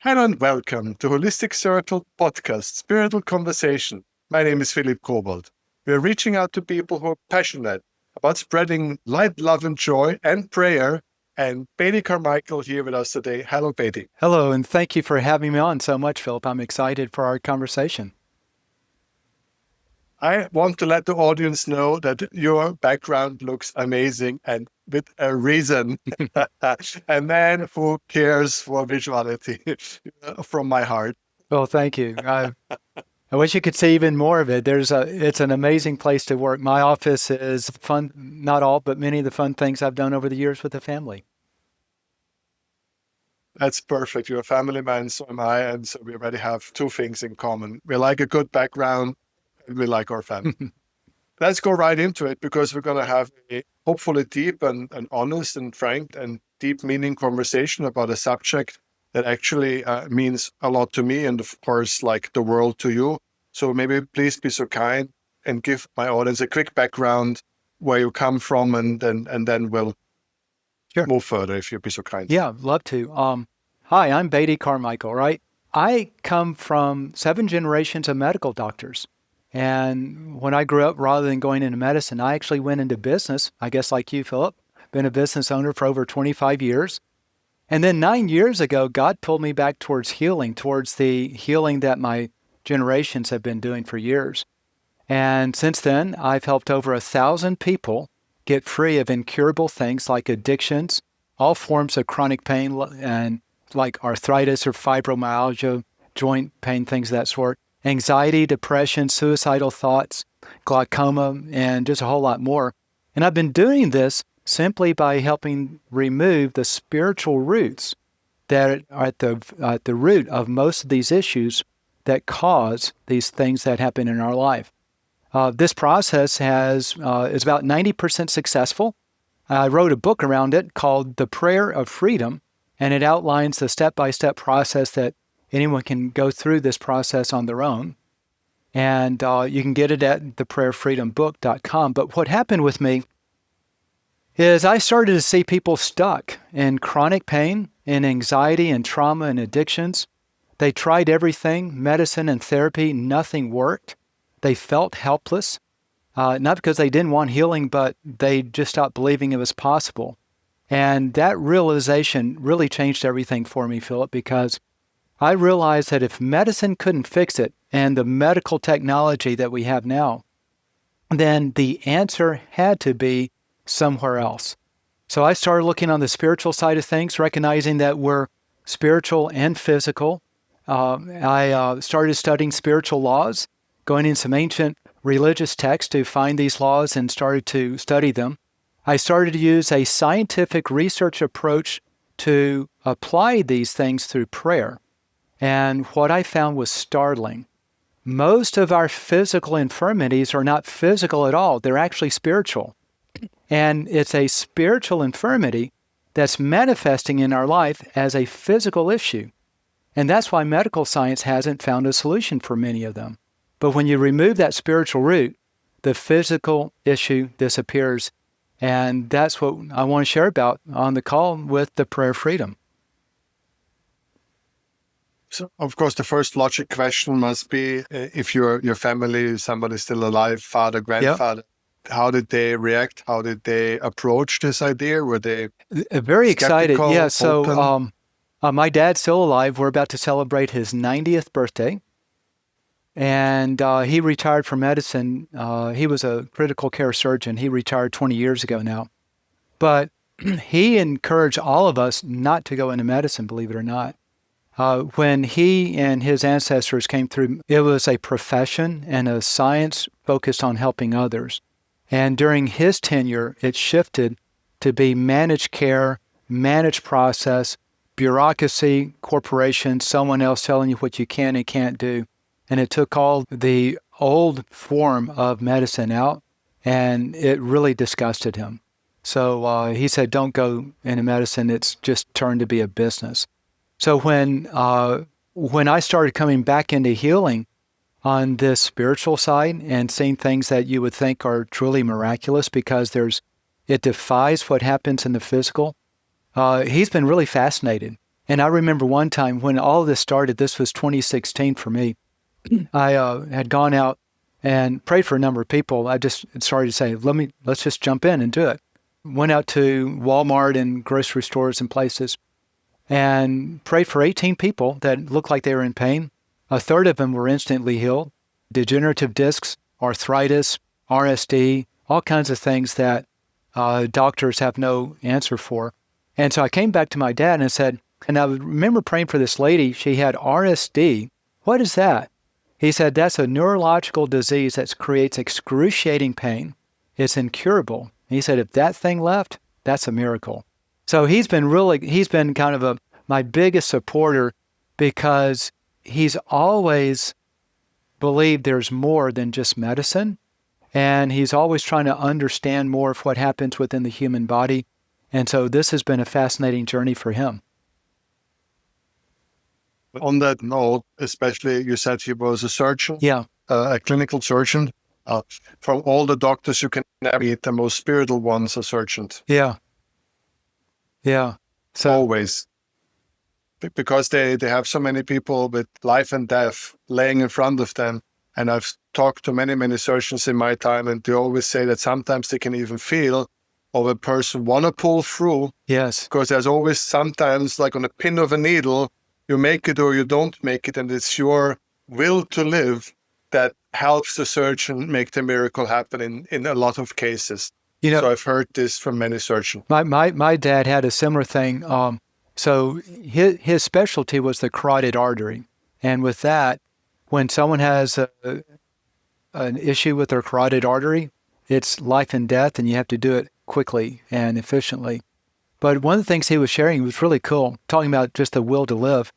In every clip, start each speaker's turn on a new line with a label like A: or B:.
A: Hello and welcome to Holistic Circle Podcast, Spiritual Conversation. My name is Philipp Kobald. We are reaching out to people who are passionate about spreading light, love, and joy and prayer. And Beatty Carmichael here with us today. Hello, Beatty.
B: Hello, and thank you for having me on so much, Philip. I'm excited for our conversation.
A: I want to let the audience know that your background looks amazing and with a reason. A man who cares for visuality from my heart.
B: Well, thank you. I wish you could see even more of it. It's an amazing place to work. My office is fun, not all, but many of the fun things I've done over the years with the family.
A: That's perfect. You're a family man, so am I. And so we already have two things in common. We like a good background and we like our family. Let's go right into it because we're going to have a hopefully deep and honest and frank and deep meaning conversation about a subject that actually means a lot to me and, of course, like the world to you. So maybe please be so kind and give my audience a quick background where you come from and then we'll move further if you'd be so kind.
B: Yeah, love to. Hi, I'm Beatty Carmichael, right? I come from 7 generations of medical doctors. And when I grew up, rather than going into medicine, I actually went into business, I guess like you, Philip. Been a business owner for over 25 years. And then 9 years ago, God pulled me back towards the healing that my generations have been doing for years. And since then, I've helped over 1,000 people get free of incurable things like addictions, all forms of chronic pain, and like arthritis or fibromyalgia, joint pain, things of that sort, anxiety, depression, suicidal thoughts, glaucoma, and just a whole lot more. And I've been doing this simply by helping remove the spiritual roots that are at the root of most of these issues that cause these things that happen in our life. This process is about 90% successful. I wrote a book around it called The Prayer of Freedom, and it outlines the step-by-step process that anyone can go through this process on their own. And you can get it at theprayerfreedombook.com. But what happened with me is I started to see people stuck in chronic pain, in anxiety and trauma and addictions. They tried everything, medicine and therapy, nothing worked. They felt helpless, not because they didn't want healing, but they just stopped believing it was possible. And that realization really changed everything for me, Philip, because I realized that if medicine couldn't fix it, and the medical technology that we have now, then the answer had to be somewhere else. So I started looking on the spiritual side of things, recognizing that we're spiritual and physical. I started studying spiritual laws, going in some ancient religious texts to find these laws and started to study them. I started to use a scientific research approach to apply these things through prayer. And what I found was startling. Most of our physical infirmities are not physical at all. They're actually spiritual. And it's a spiritual infirmity that's manifesting in our life as a physical issue. And that's why medical science hasn't found a solution for many of them. But when you remove that spiritual root, the physical issue disappears. And that's what I want to share about on the call with the Prayer of Freedom.
A: So, of course, the first logic question must be if your family, somebody still alive, father, grandfather, how did they react? How did they approach this idea? Were they
B: very excited? Yeah. So my dad's still alive. We're about to celebrate his 90th birthday. And he retired from medicine. He was a critical care surgeon. He retired 20 years ago now. But he encouraged all of us not to go into medicine, believe it or not. When he and his ancestors came through, it was a profession and a science focused on helping others. And during his tenure, it shifted to be managed care, managed process, bureaucracy, corporations, someone else telling you what you can and can't do. And it took all the old form of medicine out, and it really disgusted him. So he said, don't go into medicine. It's just turned to be a business. So when I started coming back into healing on this spiritual side and seeing things that you would think are truly miraculous because it defies what happens in the physical, he's been really fascinated. And I remember one time when all of this started, this was 2016 for me. I had gone out and prayed for a number of people. I just started to say, let's just jump in and do it. Went out to Walmart and grocery stores and places and prayed for 18 people that looked like they were in pain. A third of them were instantly healed. Degenerative discs, arthritis, RSD, all kinds of things that doctors have no answer for. And so I came back to my dad and said, and I remember praying for this lady. She had RSD. What is that? He said, that's a neurological disease that creates excruciating pain. It's incurable. He said, if that thing left, that's a miracle. So he's been kind of my biggest supporter because he's always believed there's more than just medicine. And he's always trying to understand more of what happens within the human body. And so this has been a fascinating journey for him.
A: On that note, especially you said he was a surgeon, a clinical surgeon. From all the doctors you can meet, the most spiritual ones are surgeons.
B: Yeah.
A: So always. Because they have so many people with life and death laying in front of them. And I've talked to many, many surgeons in my time, and they always say that sometimes they can even feel of a person want to pull through.
B: Yes.
A: Because there's always sometimes, like on a pin of a needle, you make it or you don't make it, and it's your will to live that helps the surgeon make the miracle happen in a lot of cases. So I've heard this from many surgeons.
B: My dad had a similar thing. So his specialty was the carotid artery. And with that, when someone has an issue with their carotid artery, it's life and death, and you have to do it quickly and efficiently. But one of the things he was sharing was really cool, talking about just the will to live,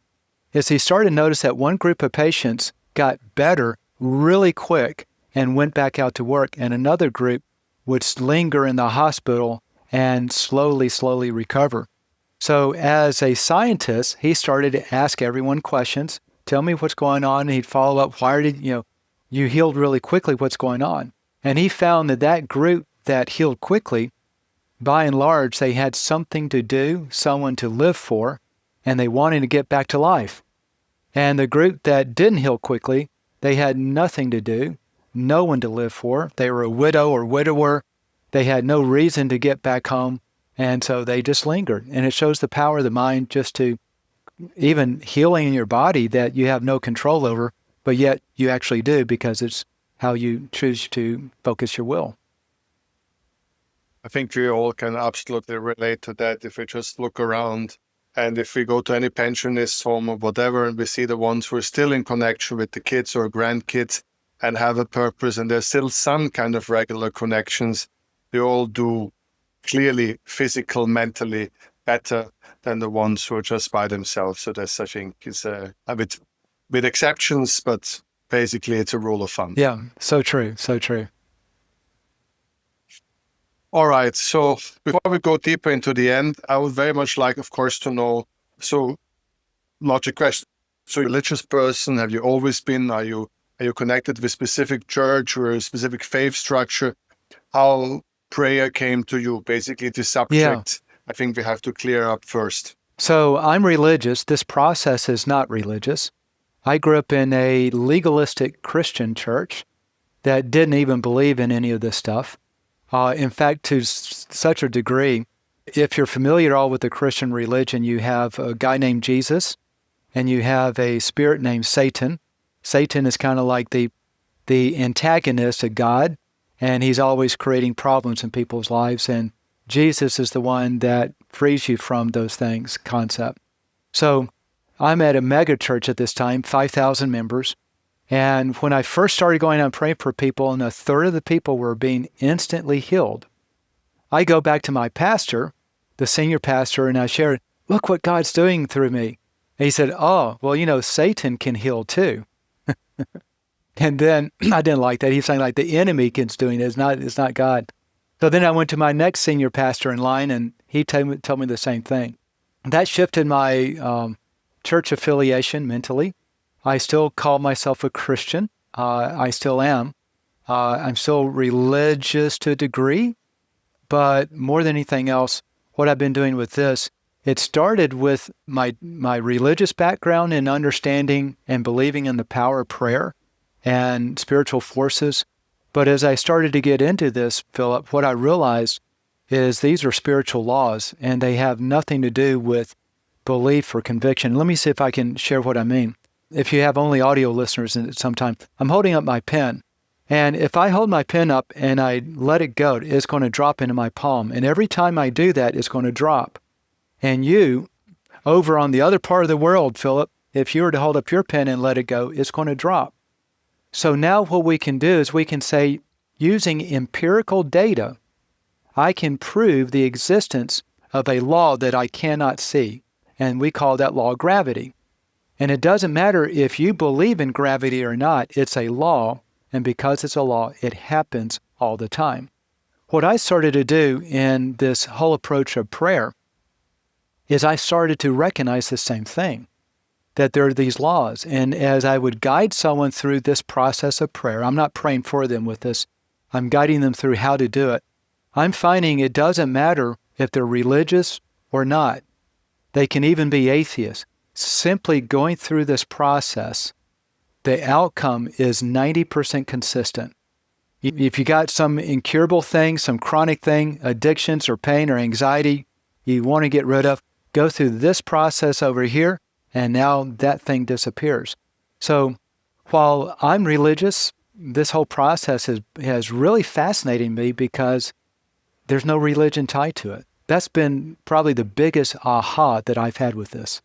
B: is he started to notice that one group of patients got better really quick and went back out to work, and another group would linger in the hospital and slowly recover. So as a scientist, he started to ask everyone questions. Tell me what's going on. And he'd follow up. Why did you healed really quickly? What's going on? And he found that group that healed quickly, by and large, they had something to do, someone to live for, and they wanted to get back to life. And the group that didn't heal quickly, they had nothing to do, no one to live for. They were a widow or widower. They had no reason to get back home. And so they just lingered. And it shows the power of the mind just to even healing in your body that you have no control over, but yet you actually do because it's how you choose to focus your will.
A: I think we all can absolutely relate to that if we just look around. And if we go to any pensionist home or whatever, and we see the ones who are still in connection with the kids or grandkids and have a purpose, and there's still some kind of regular connections, they all do clearly physical, mentally better than the ones who are just by themselves. So that's, I think, is a bit with exceptions, but basically it's a rule of thumb.
B: Yeah, so true.
A: All right. So before we go deeper into the end, I would very much like, of course, to know, so logic question. So you're a religious person, have you always been? Are you connected with a specific church or a specific faith structure? How prayer came to you, basically the subject, I think we have to clear up first.
B: So I'm religious. This process is not religious. I grew up in a legalistic Christian church that didn't even believe in any of this stuff. In fact, to such a degree, if you're familiar at all with the Christian religion, you have a guy named Jesus, and you have a spirit named Satan. Satan is kind of like the antagonist of God, and he's always creating problems in people's lives. And Jesus is the one that frees you from those things, concept. So I'm at a mega church at this time, 5,000 members. And when I first started going out and praying for people, and a third of the people were being instantly healed, I go back to my pastor, the senior pastor, and I share, look what God's doing through me. And he said, oh, well, Satan can heal too. And then I didn't like that. He's saying like the enemy is doing it. It's not God. So then I went to my next senior pastor in line, and he told me the same thing. That shifted my church affiliation mentally. I still call myself a Christian. I still am. I'm still religious to a degree, but more than anything else, what I've been doing with this It started with my religious background in understanding and believing in the power of prayer and spiritual forces. But as I started to get into this, Philip, what I realized is these are spiritual laws, and they have nothing to do with belief or conviction. Let me see if I can share what I mean. If you have only audio listeners at some time, I'm holding up my pen. And if I hold my pen up and I let it go, it's going to drop into my palm. And every time I do that, it's going to drop. And you, over on the other part of the world, Philip, if you were to hold up your pen and let it go, it's going to drop. So now what we can do is we can say, using empirical data, I can prove the existence of a law that I cannot see. And we call that law gravity. And it doesn't matter if you believe in gravity or not, it's a law. And because it's a law, it happens all the time. What I started to do in this whole approach of prayer is I started to recognize the same thing, that there are these laws. And as I would guide someone through this process of prayer, I'm not praying for them with this, I'm guiding them through how to do it. I'm finding it doesn't matter if they're religious or not. They can even be atheists. Simply going through this process, the outcome is 90% consistent. If you got some incurable thing, some chronic thing, addictions or pain or anxiety you want to get rid of, go through this process over here, and now that thing disappears. So while I'm religious, this whole process has really fascinated me because there's no religion tied to it. That's been probably the biggest aha that I've had with this.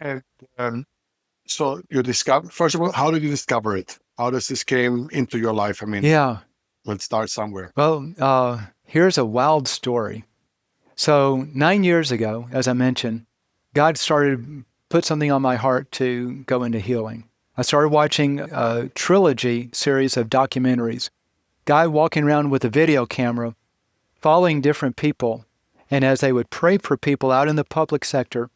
A: And so you discover, first of all, how did you discover it? How does this came into your life? I mean,
B: Yeah.
A: let's start somewhere.
B: Well, here's a wild story. So 9 years ago, as I mentioned, God put something on my heart to go into healing. I started watching a trilogy series of documentaries. Guy walking around with a video camera, following different people. And as they would pray for people out in the public sector,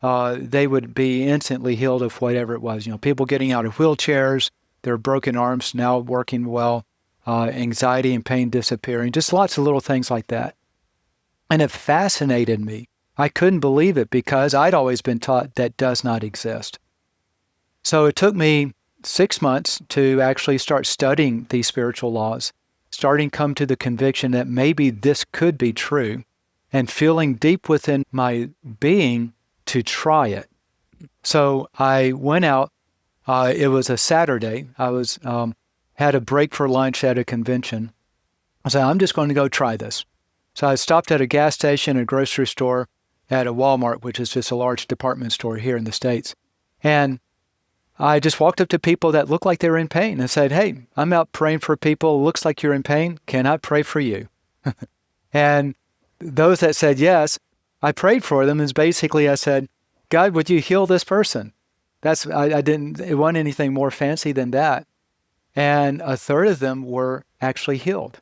B: they would be instantly healed of whatever it was. People getting out of wheelchairs, their broken arms now working well, anxiety and pain disappearing, just lots of little things like that. And it fascinated me. I couldn't believe it because I'd always been taught that does not exist. So it took me 6 months to actually start studying these spiritual laws, starting to come to the conviction that maybe this could be true, and feeling deep within my being to try it. So I went out. It was a Saturday. I was had a break for lunch at a convention. I said, I'm just going to go try this. So I stopped at a gas station, a grocery store, at a Walmart, which is just a large department store here in the States. And I just walked up to people that looked like they were in pain and said, hey, I'm out praying for people. Looks like you're in pain. Can I pray for you? And those that said yes, I prayed for them. And basically I said, God, would you heal this person? It wasn't anything more fancy than that. And a third of them were actually healed.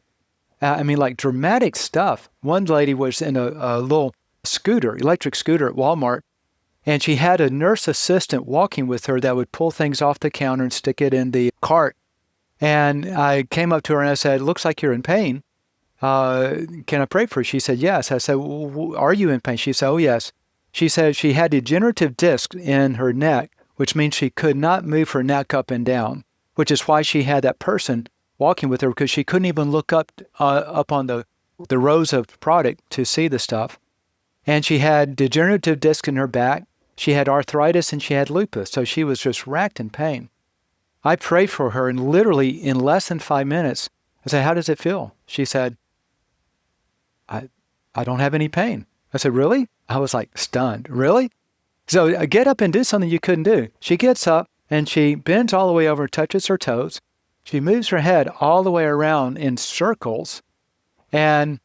B: Like dramatic stuff. One lady was in a little electric scooter at Walmart, and she had a nurse assistant walking with her that would pull things off the counter and stick it in the cart. And I came up to her and I said, looks like you're in pain. Can I pray for you? She said, yes. I said, well, are you in pain? She said, oh, yes. She said she had degenerative discs in her neck, which means she could not move her neck up and down, which is why she had that person walking with her, because she couldn't even look up on the rows of product to see the stuff. And she had degenerative disc in her back. She had arthritis and she had lupus. So she was just racked in pain. I prayed for her, and literally in less than 5 minutes, I said, how does it feel? She said, I don't have any pain. I said, really? I was like stunned. Really? So get up and do something you couldn't do. She gets up and she bends all the way over, touches her toes. She moves her head all the way around in circles and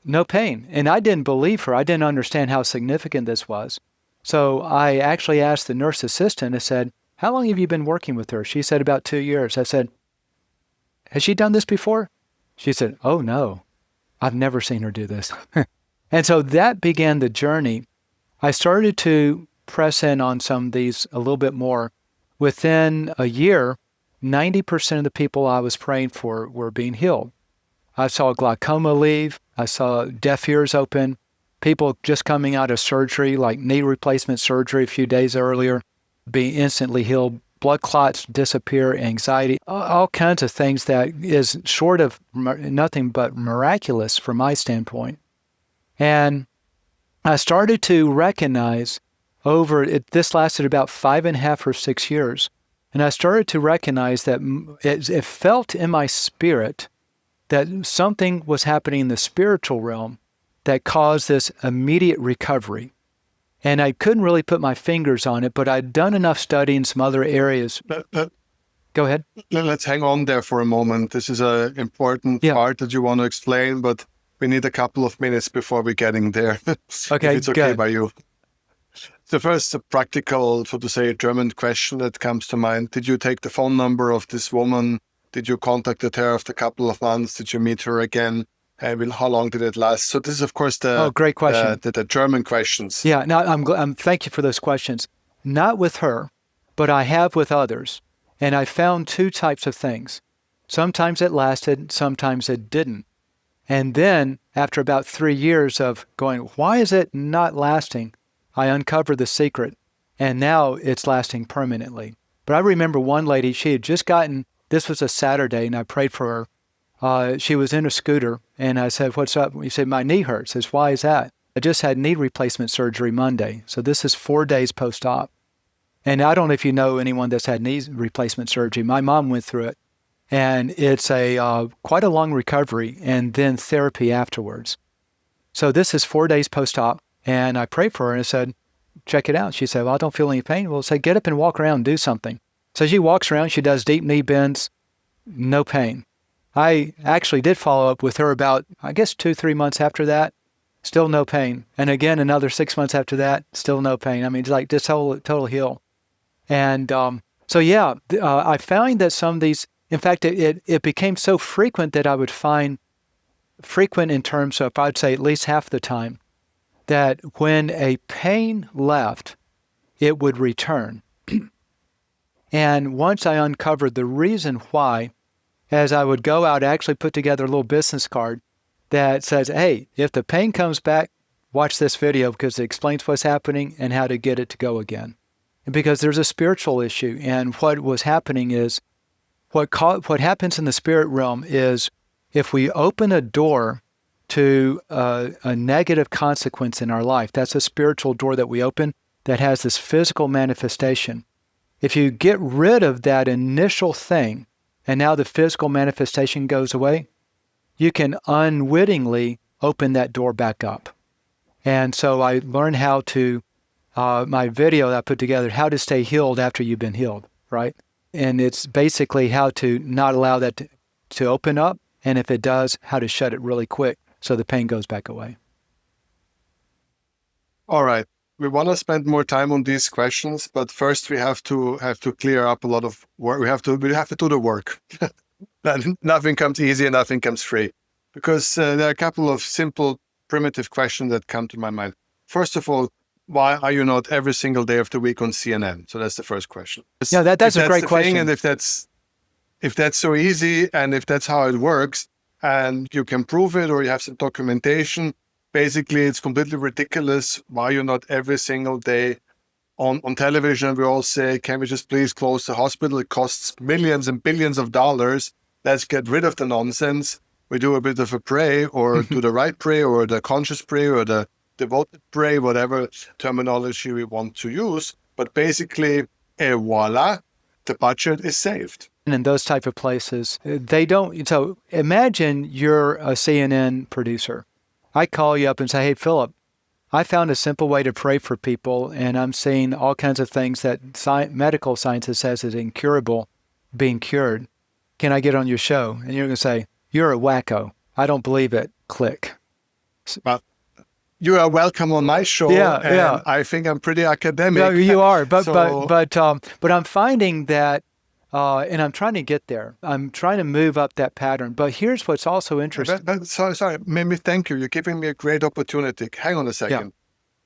B: no pain. And I didn't believe her. I didn't understand how significant this was. So I actually asked the nurse assistant, I said, how long have you been working with her? She said, about 2 years. I said, has she done this before? She said, oh no, I've never seen her do this. And so that began the journey. I started to press in on some of these a little bit more. Within a year, 90% of the people I was praying for were being healed. I saw glaucoma leave. I saw deaf ears open. People just coming out of surgery, like knee replacement surgery a few days earlier, be instantly healed. Blood clots disappear, anxiety, all kinds of things that is short of nothing but miraculous from my standpoint. And I started to recognize this lasted about 5.5 or 6 years. And I started to recognize that it felt in my spirit that something was happening in the spiritual realm that caused this immediate recovery. And I couldn't really put my fingers on it, but I'd done enough study in some other areas. Go ahead.
A: Let's hang on there for a moment. This is an important part that you want to explain, but we need a couple of minutes before we're getting there.
B: Okay,
A: if it's okay by you. The first practical, so to say, German question that comes to mind. Did you take the phone number of this woman? Did you contact her after a couple of months? Did you meet her again? And how long did it last? So this is, of course,
B: great question.
A: The German questions.
B: Yeah, now I'm thank you for those questions. Not with her, but I have with others. And I found two types of things. Sometimes it lasted, sometimes it didn't. And then after about 3 years of going, why is it not lasting? I uncovered the secret, and now it's lasting permanently. But I remember one lady, she had just gotten, this was a Saturday, and I prayed for her. She was in a scooter, and I said, what's up? She said, my knee hurts. I said, why is that? I just had knee replacement surgery Monday. So this is 4 days post-op. And I don't know if you know anyone that's had knee replacement surgery. My mom went through it. And it's quite a long recovery and then therapy afterwards. So this is 4 days post-op. And I prayed for her and I said, check it out. She said, well, I don't feel any pain. Well, say, get up and walk around and do something. So she walks around, she does deep knee bends, no pain. I actually did follow up with her about, 2-3 months after that, still no pain. And again, another 6 months after that, still no pain. I mean, it's like just total heal. And I found that some of these, in fact, it became so frequent that I would find frequent in terms of, I'd say at least half the time, that when a pain left, it would return. And once I uncovered the reason why, as I would go out, I actually put together a little business card that says, hey, if the pain comes back, watch this video because it explains what's happening and how to get it to go again. And because there's a spiritual issue, and what was happening is, what happens in the spirit realm is, if we open a door to a negative consequence in our life, that's a spiritual door that we open that has this physical manifestation. If you get rid of that initial thing, and now the physical manifestation goes away, you can unwittingly open that door back up. And so I learned how to, my video that I put together, how to stay healed after you've been healed, right? And it's basically how to not allow that to open up, and if it does, how to shut it really quick so the pain goes back away.
A: All right. We want to spend more time on these questions, but first we have to clear up a lot of work. We have to do the work. Nothing comes easy and nothing comes free, because there are a couple of simple, primitive questions that come to my mind. First of all, why are you not every single day of the week on CNN? So that's the first question.
B: Yeah, that's a great question.
A: And if that's so easy, and if that's how it works, and you can prove it, or you have some documentation, basically it's completely ridiculous why you're not every single day on television. We all say, can we just please close the hospital? It costs millions and billions of dollars. Let's get rid of the nonsense. We do a bit of a pray, or do the right pray, or the conscious pray, or the devoted pray, whatever terminology we want to use. But basically, voila, the budget is saved.
B: And in those type of places, they don't. So imagine you're a CNN producer. I call you up and say, hey, Philip, I found a simple way to pray for people, and I'm seeing all kinds of things that medical science says is incurable being cured. Can I get on your show? And you're going to say, you're a wacko. I don't believe it. Click.
A: Well, you are welcome on my show. Yeah. I think I'm pretty academic.
B: No, you are, but I'm finding that, and I'm trying to get there. I'm trying to move up that pattern. But here's what's also interesting.
A: Sorry. Maybe thank you. You're giving me a great opportunity. Hang on a second. Yeah.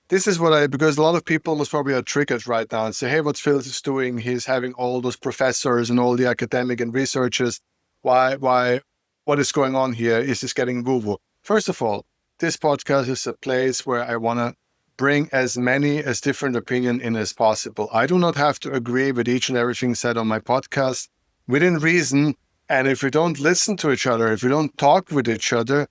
A: This is because a lot of people most probably are triggered right now and say, hey, what Phil is doing, he's having all those professors and all the academic and researchers. Why what is going on here? Is this getting woo-woo? First of all, this podcast is a place where I want to bring as many as different opinion in as possible. I do not have to agree with each and everything said on my podcast within reason. And if we don't listen to each other, if we don't talk with each other,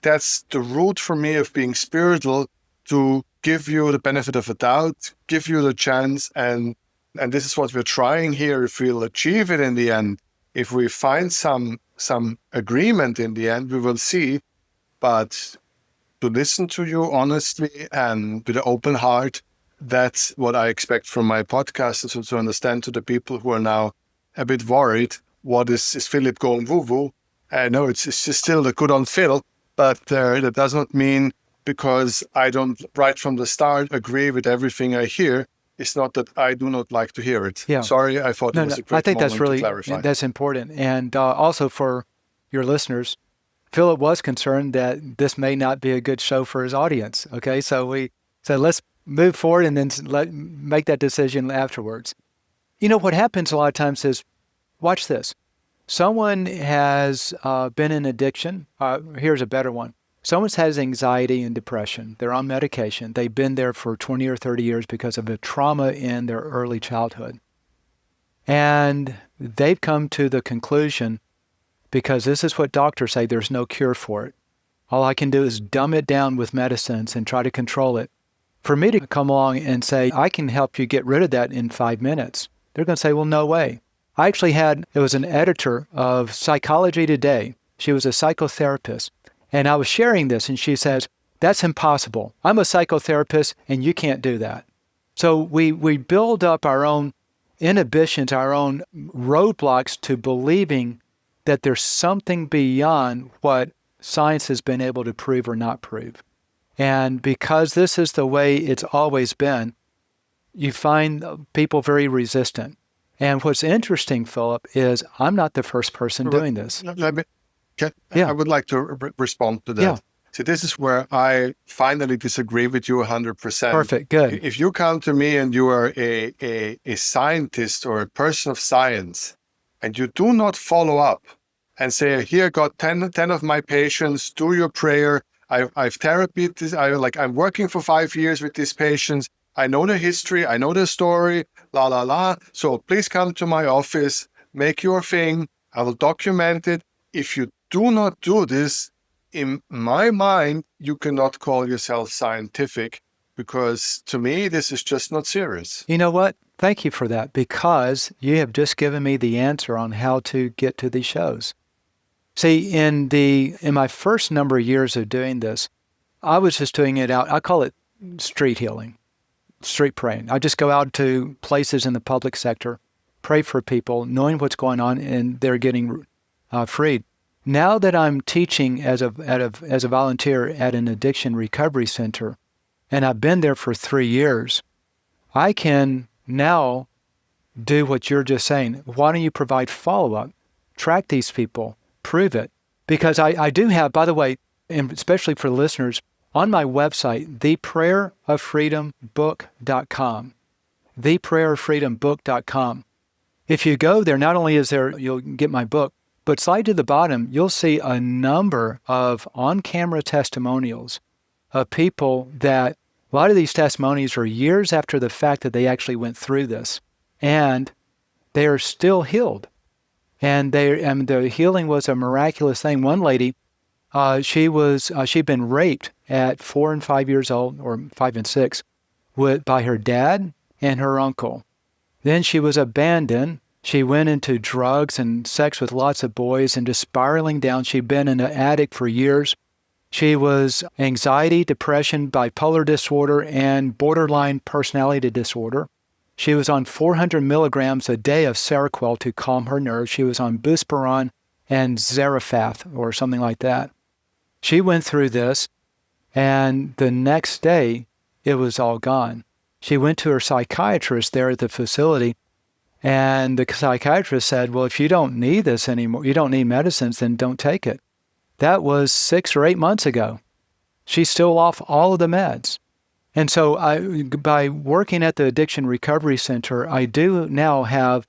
A: that's the root for me of being spiritual, to give you the benefit of a doubt, give you the chance. And this is what we're trying here. If we'll achieve it in the end, if we find some agreement in the end, we will see. But to listen to you honestly and with an open heart, that's what I expect from my podcast, is to understand to the people who are now a bit worried, what is Philipp going woo-woo? I know it's just still the good on Phil, but that does not mean because I don't right from the start agree with everything I hear. It's not that I do not like to hear it.
B: Yeah.
A: Sorry, I thought it was a great
B: I think
A: moment
B: that's really,
A: to clarify.
B: that's important. And also for your listeners, Philip was concerned that this may not be a good show for his audience. Okay, so we said let's move forward and then make that decision afterwards. You know, what happens a lot of times is, watch this. Someone has been in addiction. Here's a better one. Someone has anxiety and depression. They're on medication. They've been there for 20 or 30 years because of a trauma in their early childhood. And they've come to the conclusion, because this is what doctors say, there's no cure for it. All I can do is dumb it down with medicines and try to control it. For me to come along and say, I can help you get rid of that in 5 minutes, they're going to say, well, no way. I actually it was an editor of Psychology Today. She was a psychotherapist. And I was sharing this, and she says, that's impossible. I'm a psychotherapist, and you can't do that. So we build up our own inhibitions, our own roadblocks to believing that there's something beyond what science has been able to prove or not prove. And because this is the way it's always been, you find people very resistant. And what's interesting, Philip, is I'm not the first person doing this.
A: I would like to respond to that.
B: Yeah.
A: So this is where I finally disagree with you 100%.
B: Perfect, good.
A: If you come to me and you are a scientist or a person of science, and you do not follow up and say, here, got 10 of my patients, do your prayer. I've therapied this. I'm working for 5 years with these patients. I know the history. I know the story, la, la, la. So please come to my office, make your thing. I will document it. If you do not do this, in my mind, you cannot call yourself scientific, because to me, this is just not serious.
B: You know what? Thank you for that, because you have just given me the answer on how to get to these shows. See, in my first number of years of doing this, I was just doing it out. I call it street healing, street praying. I just go out to places in the public sector, pray for people, knowing what's going on, and they're getting freed. Now that I'm teaching as a volunteer at an addiction recovery center, and I've been there for 3 years, I can now do what you're just saying. Why don't you provide follow-up? Track these people, prove it. Because I do have, by the way, and especially for listeners, on my website, theprayeroffreedombook.com, theprayeroffreedombook.com. If you go there, not only is there, you'll get my book, but slide to the bottom, you'll see a number of on-camera testimonials of people that, a lot of these testimonies are years after the fact that they actually went through this, and they are still healed. And the healing was a miraculous thing. One lady, she'd been raped at 4 and 5 years old, or 5 and 6, by her dad and her uncle. Then she was abandoned. She went into drugs and sex with lots of boys and just spiraling down. She'd been an addict for years. She was anxiety, depression, bipolar disorder, and borderline personality disorder. She was on 400 milligrams a day of Seroquel to calm her nerves. She was on Buspirone and Zarafat or something like that. She went through this, and the next day, it was all gone. She went to her psychiatrist there at the facility, and the psychiatrist said, well, if you don't need this anymore, you don't need medicines, then don't take it. That was 6 or 8 months ago. She's still off all of the meds. And so by working at the Addiction Recovery Center, I do now have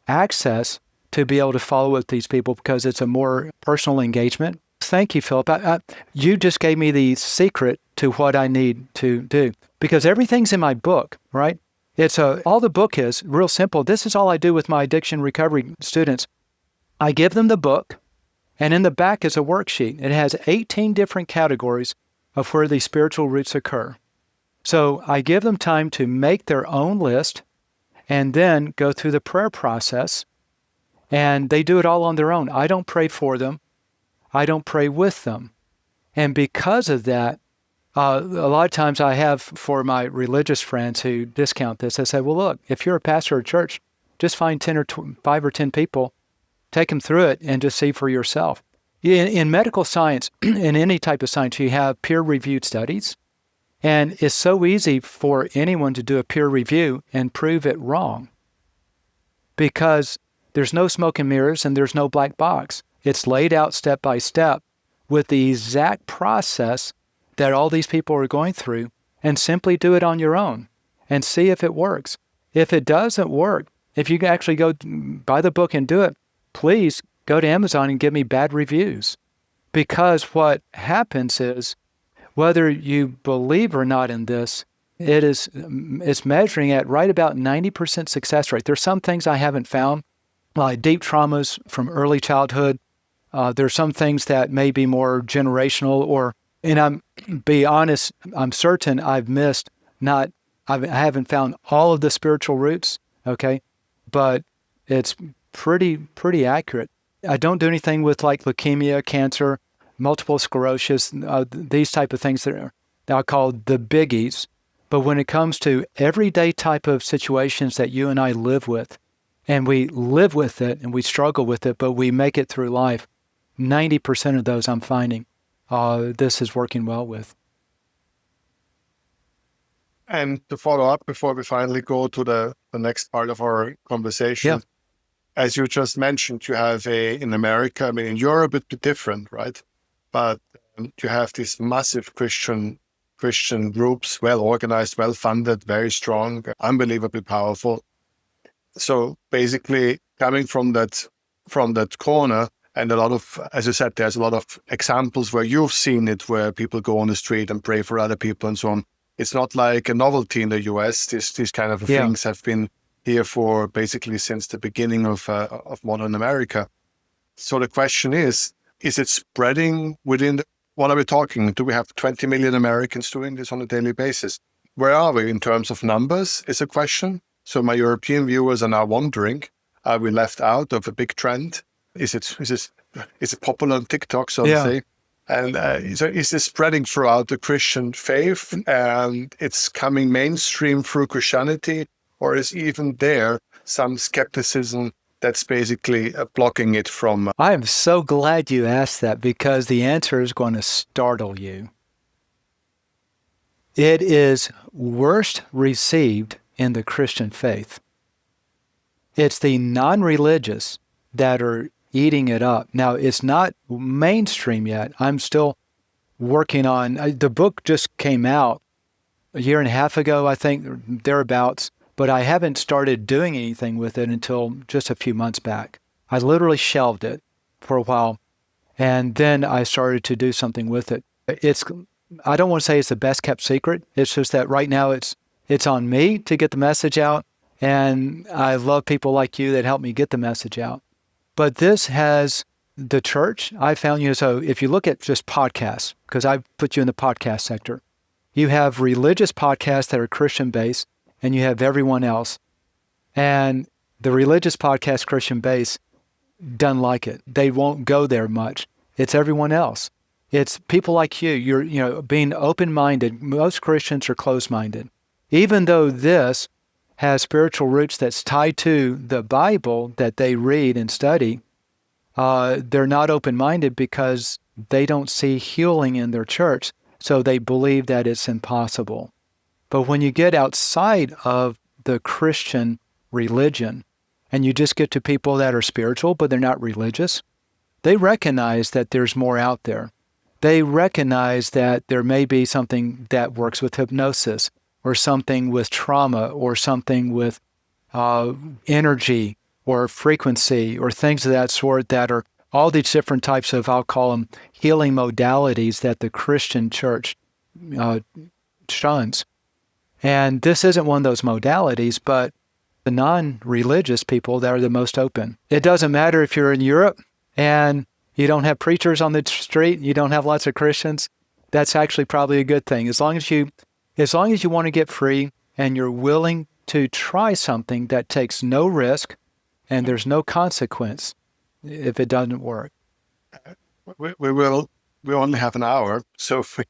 B: access to be able to follow with these people because it's a more personal engagement. Thank you, Philip. You just gave me the secret to what I need to do because everything's in my book, right? All the book is real simple. This is all I do with my addiction recovery students. I give them the book, and in the back is a worksheet. It has 18 different categories of where these spiritual roots occur. So I give them time to make their own list and then go through the prayer process, and they do it all on their own. I don't pray for them. I don't pray with them. And because of that, a lot of times I have for my religious friends who discount this, I say, well, look, if you're a pastor of a church, just find 5 or 10 people, take them through it, and just see for yourself. In medical science, in any type of science, you have peer-reviewed studies, and it's so easy for anyone to do a peer review and prove it wrong because there's no smoke and mirrors and there's no black box. It's laid out step by step with the exact process that all these people are going through, and simply do it on your own and see if it works. If it doesn't work, if you can actually go buy the book and do it, please go to Amazon and give me bad reviews. Because what happens is, whether you believe or not in this, it's measuring at right about 90% success rate. There's some things I haven't found, like deep traumas from early childhood. There's some things that may be more generational, and be honest, I'm certain I haven't found all of the spiritual roots, okay? But it's pretty accurate. I don't do anything with like leukemia, cancer, multiple sclerosis, these type of things that are now called the biggies. But when it comes to everyday type of situations that you and I live with, and we live with it and we struggle with it, but we make it through life, 90% of those I'm finding this is working well with.
A: And to follow up before we finally go to the next part of our conversation, as you just mentioned, you have in America, I mean, in Europe, it's a bit different, right? But you have these massive Christian groups, well organized, well funded, very strong, unbelievably powerful. So basically, coming from that corner, and a lot of, as you said, there's a lot of examples where you've seen it, where people go on the street and pray for other people and so on. It's not like a novelty in the US. These kind of things have been here for basically since the beginning of modern America. So the question is it spreading within what are we talking? Do we have 20 million Americans doing this on a daily basis? Where are we in terms of numbers is a question. So my European viewers are now wondering, are we left out of a big trend? Is it popular on TikTok, so to say? And so is this spreading throughout the Christian faith and it's coming mainstream through Christianity? Or is even there some skepticism that's basically blocking it from...
B: I am so glad you asked that because the answer is going to startle you. It is worst received in the Christian faith. It's the non-religious that are eating it up. Now, it's not mainstream yet. I'm still working on... the book just came out a year and a half ago, I think, thereabouts. But I haven't started doing anything with it until just a few months back. I literally shelved it for a while, and then I started to do something with it. I don't want to say it's the best kept secret. It's just that right now it's on me to get the message out, and I love people like you that help me get the message out. But this has the church. I found so if you look at just podcasts, because I put you in the podcast sector, you have religious podcasts that are Christian-based, and you have everyone else. And the religious podcast Christian base doesn't like it. They won't go there much. It's everyone else. It's people like you. You're being open-minded. Most Christians are closed-minded. Even though this has spiritual roots that's tied to the Bible that they read and study, they're not open-minded because they don't see healing in their church, so they believe that it's impossible. But when you get outside of the Christian religion and you just get to people that are spiritual, but they're not religious, they recognize that there's more out there. They recognize that there may be something that works with hypnosis or something with trauma or something with energy or frequency or things of that sort that are all these different types of, I'll call them healing modalities that the Christian church shuns. And this isn't one of those modalities, but the non-religious people that are the most open. It doesn't matter if you're in Europe and you don't have preachers on the street, you don't have lots of Christians. That's actually probably a good thing. As long as you want to get free and you're willing to try something that takes no risk and there's no consequence if it doesn't work.
A: We only have an hour, so we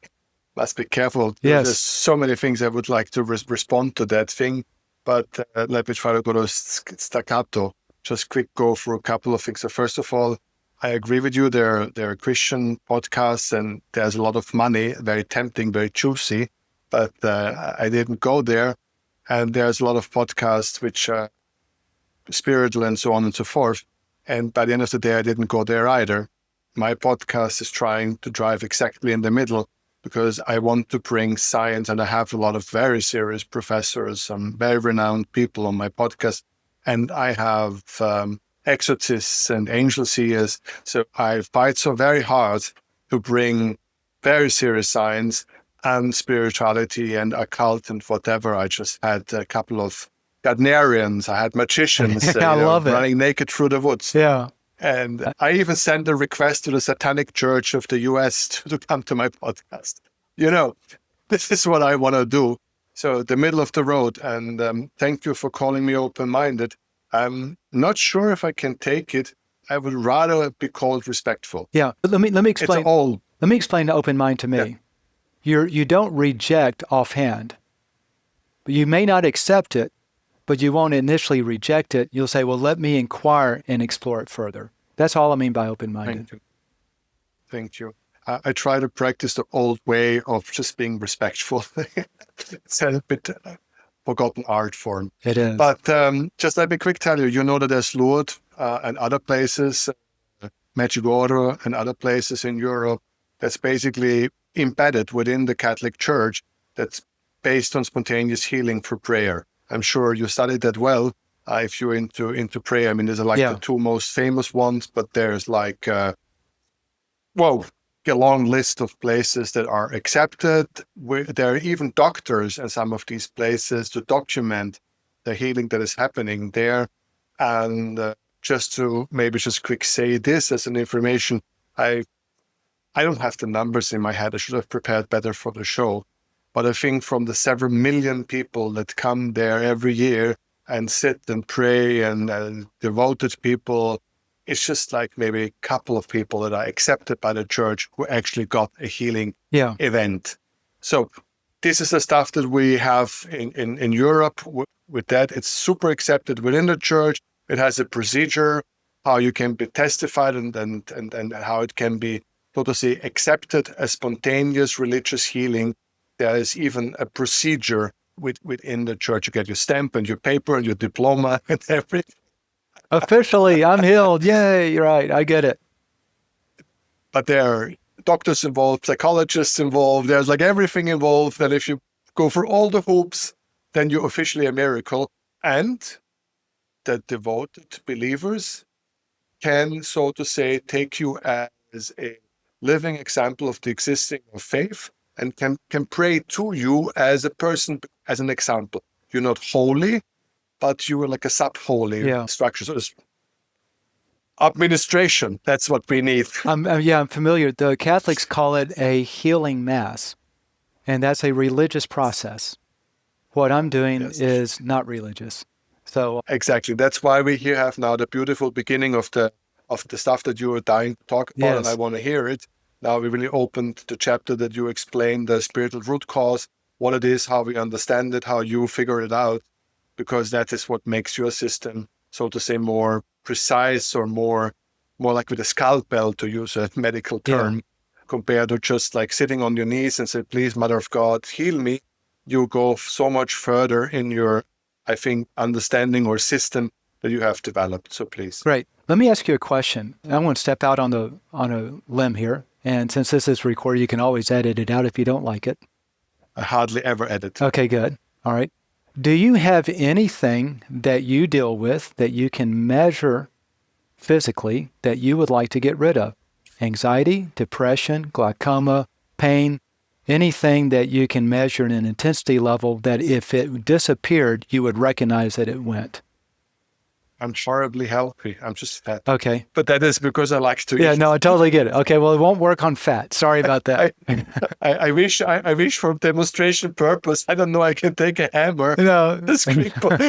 A: must be careful.
B: Yes.
A: There's so many things I would like to respond to that thing, but let me try to go to staccato. Just quick go through a couple of things. So first of all, I agree with you. There are Christian podcasts and there's a lot of money, very tempting, very juicy, but I didn't go there. And there's a lot of podcasts which are spiritual and so on and so forth. And by the end of the day, I didn't go there either. My podcast is trying to drive exactly in the middle because I want to bring science, and I have a lot of very serious professors, some very renowned people on my podcast, and I have exorcists and angel seers. So I fight so very hard to bring very serious science and spirituality and occult and whatever. I just had a couple of Gardnerians, I had magicians
B: I love it.
A: running naked through the woods.
B: Yeah.
A: And I even sent a request to the Satanic Church of the US to come to my podcast. This is what I want to do. So the middle of the road. And thank you for calling me open-minded. I'm not sure if I can take it. I would rather be called respectful.
B: Yeah. But let me explain.
A: It's all.
B: Let me explain the open mind to me. Yeah. You don't reject offhand. But you may not accept it, but you won't initially reject it. You'll say, well, let me inquire and explore it further. That's all I mean by open-minded.
A: Thank you. I try to practice the old way of just being respectful. It's a bit forgotten art form.
B: It is.
A: But just let me quick tell you, that there's Lourdes and other places, Medjugorje and other places in Europe, that's basically embedded within the Catholic Church, that's based on spontaneous healing through prayer. I'm sure you studied that well. If you're into prayer, I mean, there's the two most famous ones, but there's a long list of places that are accepted. There are even doctors in some of these places to document the healing that is happening there. And just to maybe just quick say this as an information, I don't have the numbers in my head. I should have prepared better for the show. But I think from the several million people that come there every year and sit and pray and devoted people, it's just like maybe a couple of people that are accepted by the church who actually got a healing event. So this is the stuff that we have in Europe. With that, it's super accepted within the church. It has a procedure, how you can be testified and how it can be, so to say, accepted as spontaneous religious healing. There is even a procedure within the church. You get your stamp and your paper and your diploma and everything.
B: Officially, I'm healed. Yay, you're right. I get it.
A: But there are doctors involved, psychologists involved. There's everything involved. And if you go for all the hoops, then you're officially a miracle. And the devoted believers can, so to say, take you as a living example of the existing of faith and can pray to you as a person, as an example. You're not holy, but you were like a sub-holy structure. So it's administration. That's what we need.
B: I'm familiar. The Catholics call it a healing mass, and that's a religious process. What I'm doing is not religious. So
A: exactly. That's why we here have now the beautiful beginning of the stuff that you were dying to talk about, and I want to hear it. Now we really opened the chapter that you explain the spiritual root cause, what it is, how we understand it, how you figure it out, because that is what makes your system, so to say, more precise or more like with a scalpel, to use a medical term, compared to just sitting on your knees and say, please, Mother of God, heal me. You go so much further in your, I think, understanding or system that you have developed. So please.
B: Great. Let me ask you a question. I want to step out on a limb here. And since this is recorded, you can always edit it out if you don't like it.
A: I hardly ever edit.
B: Okay, good. All right. Do you have anything that you deal with that you can measure physically that you would like to get rid of? Anxiety, depression, glaucoma, pain, anything that you can measure in an intensity level that if it disappeared, you would recognize that it went.
A: I'm horribly healthy. I'm just fat.
B: Okay.
A: But that is because I like to
B: Yeah,
A: eat.
B: no, I totally get it. Okay, well, it won't work on fat. Sorry about that.
A: I wish for demonstration purpose. I don't know. I can take a hammer.
B: No.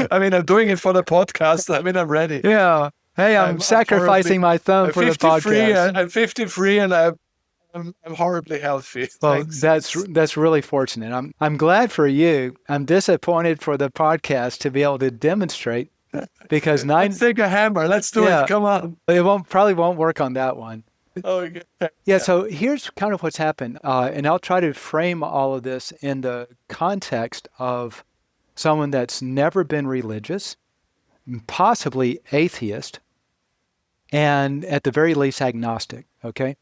A: I mean, I'm doing it for the podcast. I mean, I'm ready.
B: Yeah. Hey, I'm sacrificing my thumb for the podcast.
A: I'm 53 and I'm horribly healthy.
B: Well,
A: Thanks.
B: that's really fortunate. I'm glad for you. I'm disappointed for the podcast to be able to demonstrate because
A: Let's take a hammer. Let's do it. Come on.
B: It probably won't work on that one.
A: Okay.
B: Yeah, so here's kind of what's happened, and I'll try to frame all of this in the context of someone that's never been religious, possibly atheist, and at the very least agnostic, okay?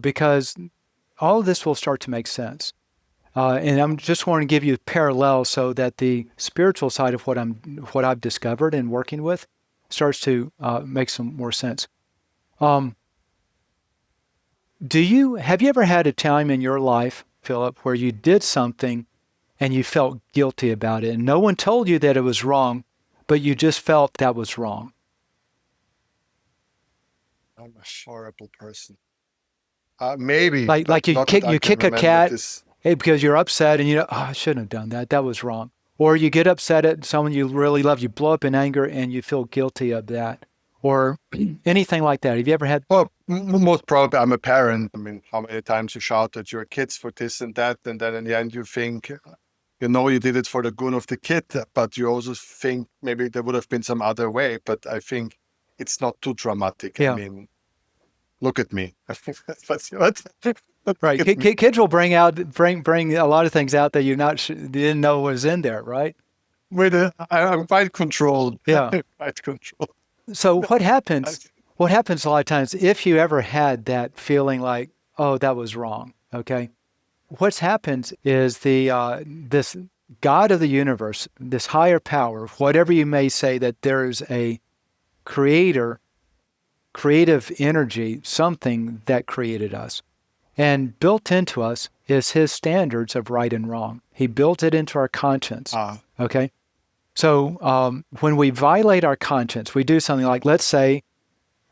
B: Because all of this will start to make sense. And I'm just wanting to give you a parallel so that the spiritual side of what I've discovered and working with starts to make some more sense. Have you ever had a time in your life, Philip, where you did something and you felt guilty about it, and no one told you that it was wrong, but you just felt that was wrong?
A: I'm a horrible person. Maybe.
B: Like you
A: not that I
B: kick
A: can
B: a cat
A: remember this.
B: because you're upset and I shouldn't have done that. That was wrong. Or you get upset at someone you really love, you blow up in anger and you feel guilty of that. Or anything like that. Have you ever had?
A: Well, most probably I'm a parent. I mean, how many times you shout at your kids for this and that, and then in the end you think, you did it for the good of the kid, but you also think maybe there would have been some other way. But I think it's not too dramatic.
B: Yeah.
A: I mean, look at me. What?
B: Right. Kids will bring a lot of things out that you didn't know was in there, right?
A: I'm quite controlled.
B: Yeah.
A: Quite controlled.
B: So what happens a lot of times, if you ever had that feeling like, oh, that was wrong, okay? What's happened is this God of the universe, this higher power, whatever you may say, that there is a creative energy, something that created us. And built into us is his standards of right and wrong. He built it into our conscience, okay? So when we violate our conscience, we do something like, let's say,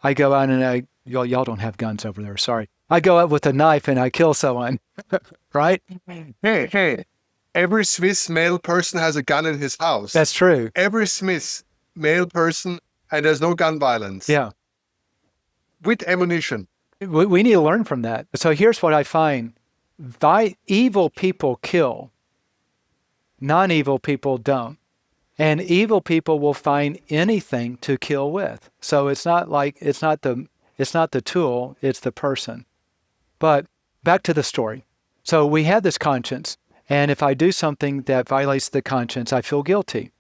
B: I go out and y'all don't have guns over there, sorry. I go out with a knife and I kill someone, right?
A: Hey, every Swiss male person has a gun in his house.
B: That's true.
A: Every Swiss male person, and there's no gun violence.
B: Yeah.
A: With ammunition.
B: We need to learn from that. So here's what I find. Evil people kill. Non-evil people don't. And evil people will find anything to kill with. So it's not the tool, it's the person. But back to the story. So we have this conscience, and if I do something that violates the conscience, I feel guilty.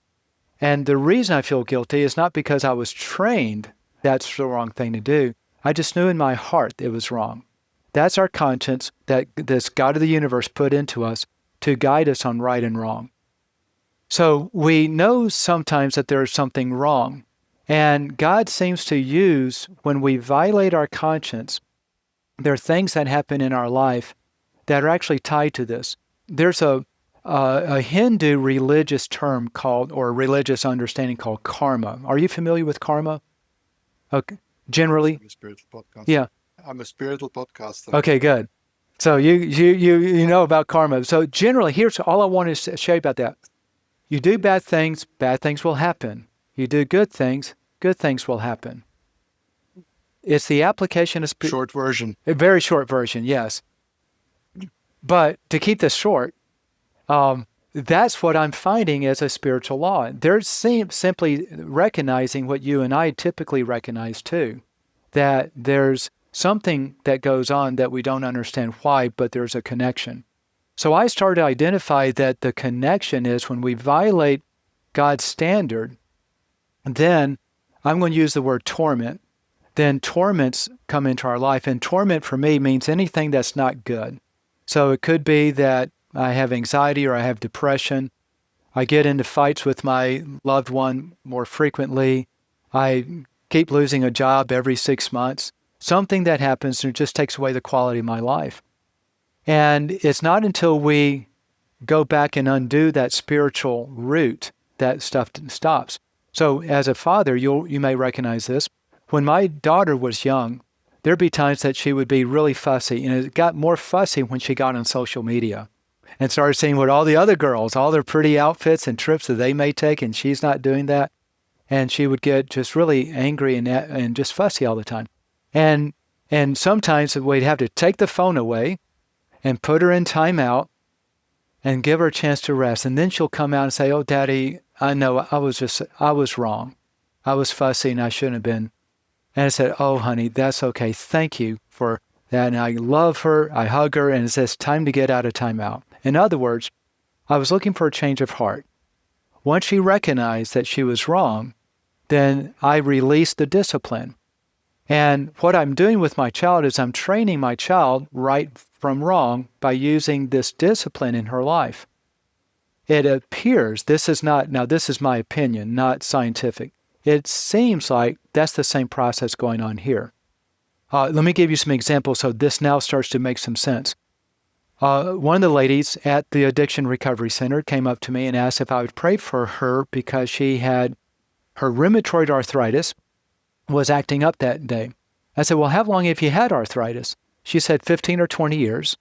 B: And the reason I feel guilty is not because I was trained that's the wrong thing to do. I just knew in my heart it was wrong. That's our conscience that this God of the universe put into us to guide us on right and wrong. So we know sometimes that there is something wrong, and God seems to use, when we violate our conscience, there are things that happen in our life that are actually tied to this. There's a Hindu religious term called, or religious understanding called karma. Are you familiar with karma? Okay. Generally?
A: I'm a spiritual podcaster.
B: Yeah.
A: I'm a spiritual podcaster.
B: Okay, good. So you know about karma. So generally, here's all I want to share about that. You do bad things will happen. You do good things will happen. It's the application of
A: short version.
B: A very short version, yes. But to keep this short, that's what I'm finding as a spiritual law. They're simply recognizing what you and I typically recognize too, that there's something that goes on that we don't understand why, but there's a connection. So I started to identify that the connection is when we violate God's standard, then I'm going to use the word torment. Then torments come into our life. And torment for me means anything that's not good. So it could be that I have anxiety or I have depression. I get into fights with my loved one more frequently. I keep losing a job every 6 months. Something that happens and just takes away the quality of my life. And it's not until we go back and undo that spiritual root that stuff stops. So as a father, you may recognize this. When my daughter was young, there'd be times that she would be really fussy, and it got more fussy when she got on social media and started seeing what all the other girls, all their pretty outfits and trips that they may take, and she's not doing that. And she would get just really angry and just fussy all the time. And sometimes we'd have to take the phone away and put her in timeout and give her a chance to rest. And then she'll come out and say, "Oh, Daddy, I know I was wrong. I was fussy and I shouldn't have been." And I said, "Oh, honey, that's okay. Thank you for that." And I love her. I hug her, and it says, "Time to get out of timeout." In other words, I was looking for a change of heart. Once she recognized that she was wrong, then I released the discipline. And what I'm doing with my child is I'm training my child right from wrong by using this discipline in her life. It appears, this is my opinion, not scientific. It seems like that's the same process going on here. Let me give you some examples so this now starts to make some sense. One of the ladies at the Addiction Recovery Center came up to me and asked if I would pray for her because she had her rheumatoid arthritis was acting up that day. I said, "Well, how long have you had arthritis?" She said 15 or 20 years.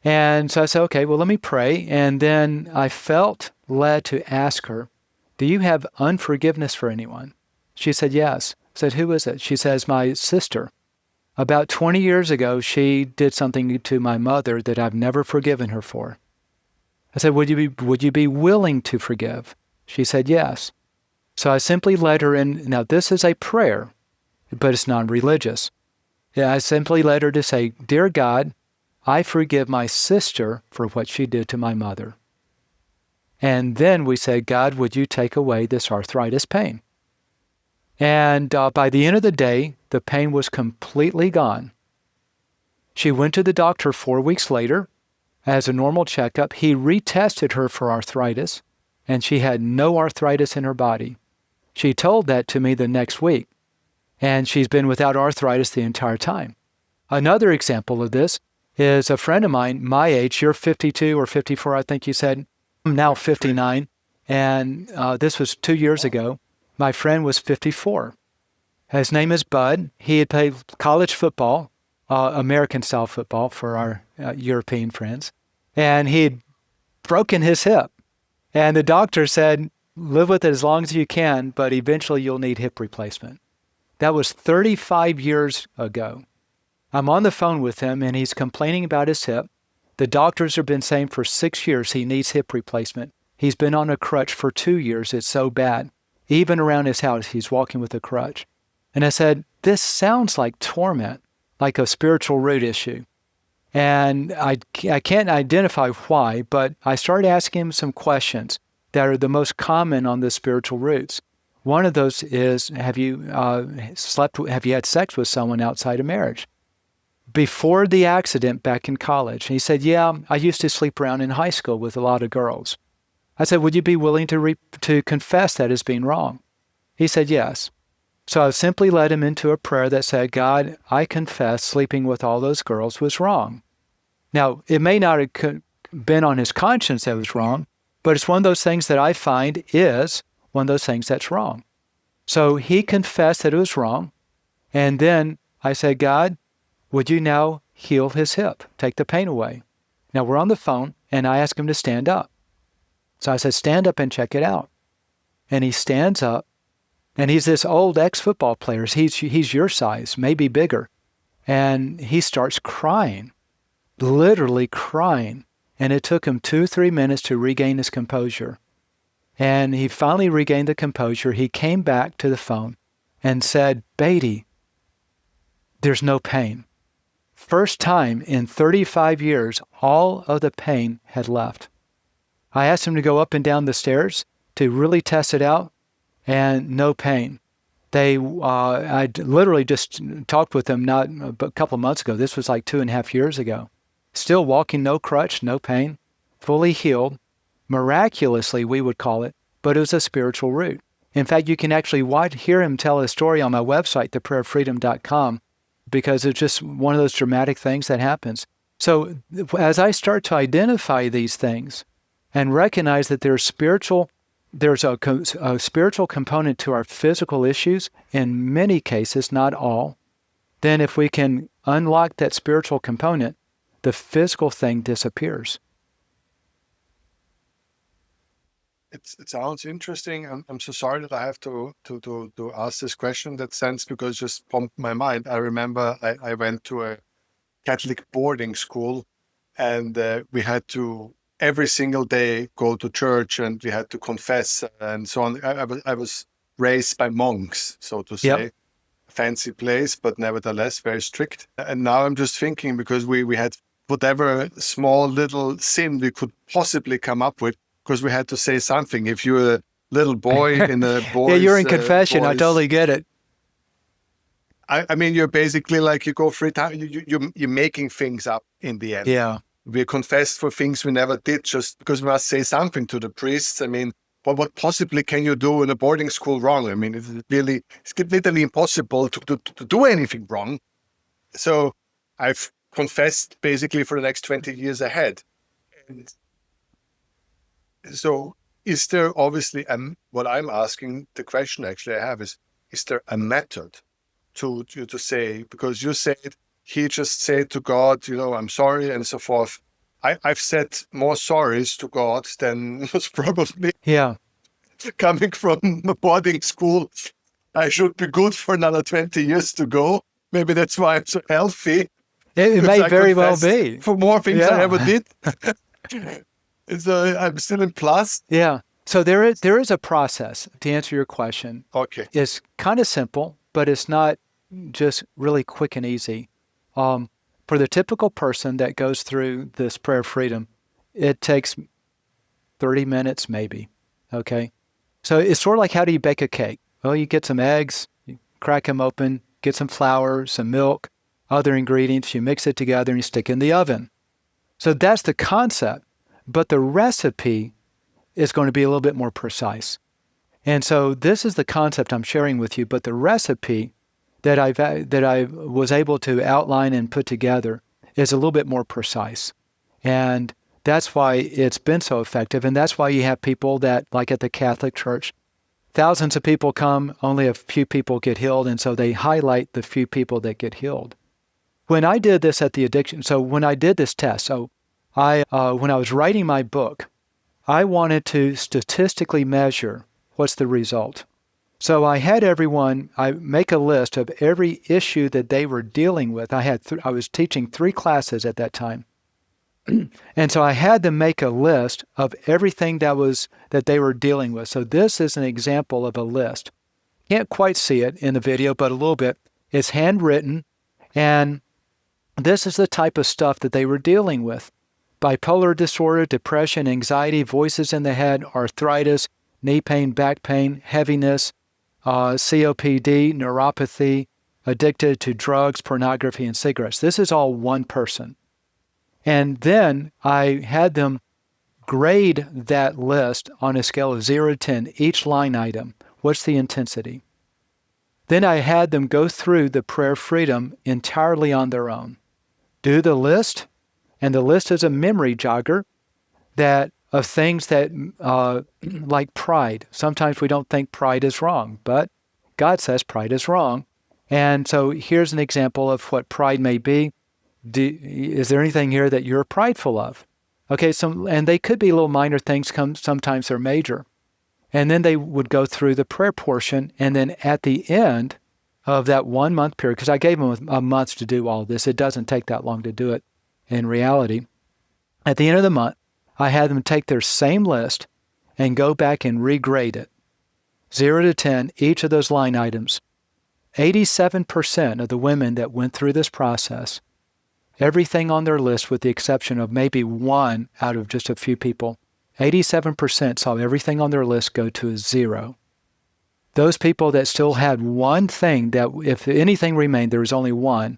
B: And so I said, "Okay, well, let me pray." And then I felt led to ask her, "Do you have unforgiveness for anyone?" She said, "Yes." I said, "Who is it?" She says, "My sister. About 20 years ago, she did something to my mother that I've never forgiven her for." I said, would you be willing to forgive?" She said, "Yes." So I simply led her in. Now, this is a prayer, but it's non-religious. I simply led her to say, "Dear God, I forgive my sister for what she did to my mother." And then we said, "God, would you take away this arthritis pain?" And by the end of the day, the pain was completely gone. She went to the doctor 4 weeks later as a normal checkup. He retested her for arthritis, and she had no arthritis in her body. She told that to me the next week, and she's been without arthritis the entire time. Another example of this is a friend of mine, my age. You're 52 or 54, I think you said. I'm now 59, and this was 2 years ago. My friend was 54. His name is Bud. He had played college football, American-style football for our European friends, and he had broken his hip. And the doctor said, "Live with it as long as you can, but eventually you'll need hip replacement." That was 35 years ago. I'm on the phone with him, and he's complaining about his hip. The doctors have been saying for 6 years he needs hip replacement. He's been on a crutch for 2 years. It's so bad. Even around his house, he's walking with a crutch. And I said, "This sounds like torment, like a spiritual root issue." And I can't identify why, but I started asking him some questions that are the most common on the spiritual roots. One of those is, have you had sex with someone outside of marriage? Before the accident back in college, and he said, "Yeah, I used to sleep around in high school with a lot of girls." I said, "Would you be willing to confess that as being wrong?" He said, "Yes." So I simply led him into a prayer that said, "God, I confess sleeping with all those girls was wrong." Now, it may not have been on his conscience that it was wrong, but it's one of those things that I find is one of those things that's wrong. So he confessed that it was wrong. And then I said, "God, would you now heal his hip? Take the pain away." Now we're on the phone, and I asked him to stand up. So I said, "Stand up and check it out." And he stands up, and he's this old ex-football player. He's your size, maybe bigger. And he starts crying, literally crying. And it took him 2-3 minutes to regain his composure. And he finally regained the composure. He came back to the phone and said, "Beatty, there's no pain." First time in 35 years, all of the pain had left. I asked him to go up and down the stairs to really test it out, and no pain. I literally just talked with them not a couple of months ago. This was like 2.5 years ago. Still walking, no crutch, no pain, fully healed. miraculously, we would call it, but it was a spiritual root. In fact, you can actually hear him tell a story on my website, theprayerfreedom.com, because it's just one of those dramatic things that happens. So as I start to identify these things and recognize that there's a spiritual component to our physical issues, in many cases, not all, then if we can unlock that spiritual component, the physical thing disappears.
A: It sounds interesting. I'm so sorry that I have to ask this question in that sense, because it just pumped my mind. I remember I went to a Catholic boarding school, and we had to every single day go to church, and we had to confess and so on. I was raised by monks, so to say.
B: Yep.
A: Fancy place, but nevertheless very strict. And now I'm just thinking, because we had whatever small little sin we could possibly come up with, because we had to say something. If you're a little boy in a boys,
B: yeah, you're in confession. I totally get it.
A: I mean, you're basically like, you go 3 times, you're making things up in the end.
B: Yeah.
A: We confessed for things we never did just because we must say something to the priests. I mean, what possibly can you do in a boarding school wrong? I mean, it's literally impossible to do anything wrong. So I've confessed basically for the next 20 years ahead. And so is there obviously, what I'm asking, the question actually I have is there a method to say, because you said he just said to God, I'm sorry and so forth. I've said more sorries to God than was probably coming from a boarding school. I should be good for another 20 years to go. Maybe that's why I'm so healthy.
B: It may very well be.
A: For more things I ever did. So I'm still in plus.
B: Yeah. So there is a process to answer your question.
A: Okay.
B: It's kind of simple, but it's not just really quick and easy. For the typical person that goes through this prayer of freedom, it takes 30 minutes maybe, okay? So it's sort of like, how do you bake a cake? Well, you get some eggs, you crack them open, get some flour, some milk, other ingredients, you mix it together and you stick it in the oven. So that's the concept, but the recipe is going to be a little bit more precise. And so this is the concept I'm sharing with you, but the recipe that I was able to outline and put together is a little bit more precise. And that's why it's been so effective. And that's why you have people that, like at the Catholic Church, thousands of people come, only a few people get healed. And so they highlight the few people that get healed. When I did this at the addiction, so when I did this test, when I was writing my book, I wanted to statistically measure what's the result. So I had everyone, I make a list of every issue that they were dealing with. I was teaching 3 classes at that time. And so I had them make a list of everything that they were dealing with. So this is an example of a list. Can't quite see it in the video, but a little bit. It's handwritten, and this is the type of stuff that they were dealing with. Bipolar disorder, depression, anxiety, voices in the head, arthritis, knee pain, back pain, heaviness, COPD, neuropathy, addicted to drugs, pornography, and cigarettes. This is all one person. And then I had them grade that list on a scale of 0 to 10, each line item. What's the intensity? Then I had them go through the prayer of freedom entirely on their own. Do the list, and the list is a memory jogger of things that, like pride. Sometimes we don't think pride is wrong, but God says pride is wrong. And so here's an example of what pride may be. Is there anything here that you're prideful of? Okay, and they could be little minor things, sometimes they're major. And then they would go through the prayer portion, and then at the end of that 1 month period, because I gave them a month to do all this. It doesn't take that long to do it in reality. At the end of the month, I had them take their same list and go back and regrade it. 0 to 10, each of those line items. 87% of the women that went through this process, everything on their list with the exception of maybe one out of just a few people, 87% saw everything on their list go to a 0. Those people that still had one thing, that if anything remained, there was only one.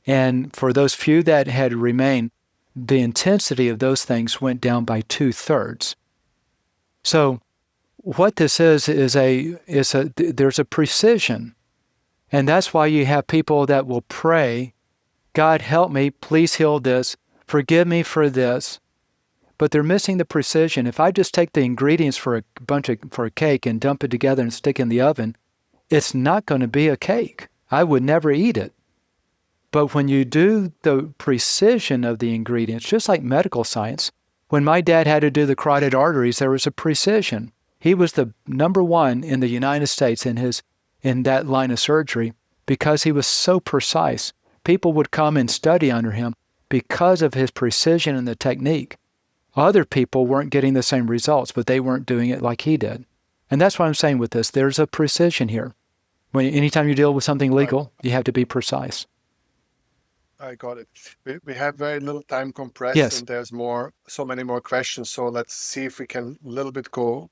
B: And for those few that had remained, the intensity of those things went down by 2/3. So what this is there's a precision. And that's why you have people that will pray, God help me, please heal this, forgive me for this. But they're missing the precision. If I just take the ingredients for a cake and dump it together and stick in the oven, it's not going to be a cake. I would never eat it. But when you do the precision of the ingredients, just like medical science, when my dad had to do the carotid arteries, there was a precision. He was the number one in the United States in that line of surgery because he was so precise. People would come and study under him because of his precision and the technique. Other people weren't getting the same results, but they weren't doing it like he did. And that's what I'm saying with this. There's a precision here. Anytime you deal with something legal, you have to be precise.
A: I got it. We have very little time compressed,
B: Yes.
A: and there's so many more questions. So let's see if we can a little bit go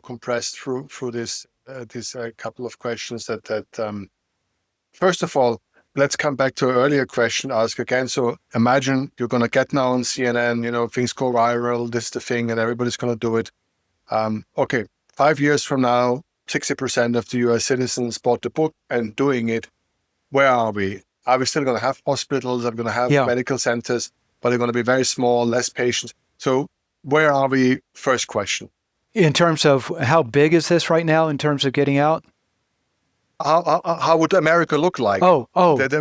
A: compressed through this couple of questions that first of all, let's come back to an earlier question asked again. So imagine you're going to get now on CNN, things go viral, this is the thing, and everybody's going to do it. Okay, 5 years from now, 60% of the US citizens bought the book and doing it. Where are we? Are we still going to have hospitals? Are we going to have medical centers? But they're going to be very small, less patients. So where are we? First question.
B: In terms of how big is this right now in terms of getting out?
A: How would America look like?
B: I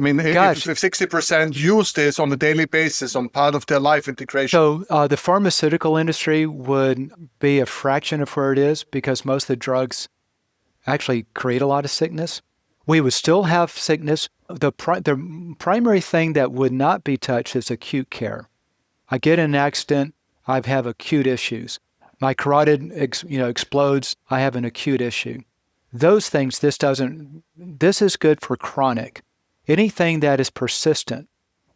A: mean,
B: gosh.
A: If 60% use this on a daily basis on part of their life integration.
B: So the pharmaceutical industry would be a fraction of where it is because most of the drugs actually create a lot of sickness. We would still have sickness. The primary thing that would not be touched is acute care. I get in an accident, I have acute issues. My carotid explodes, I have an acute issue. Those things, this is good for chronic. Anything that is persistent.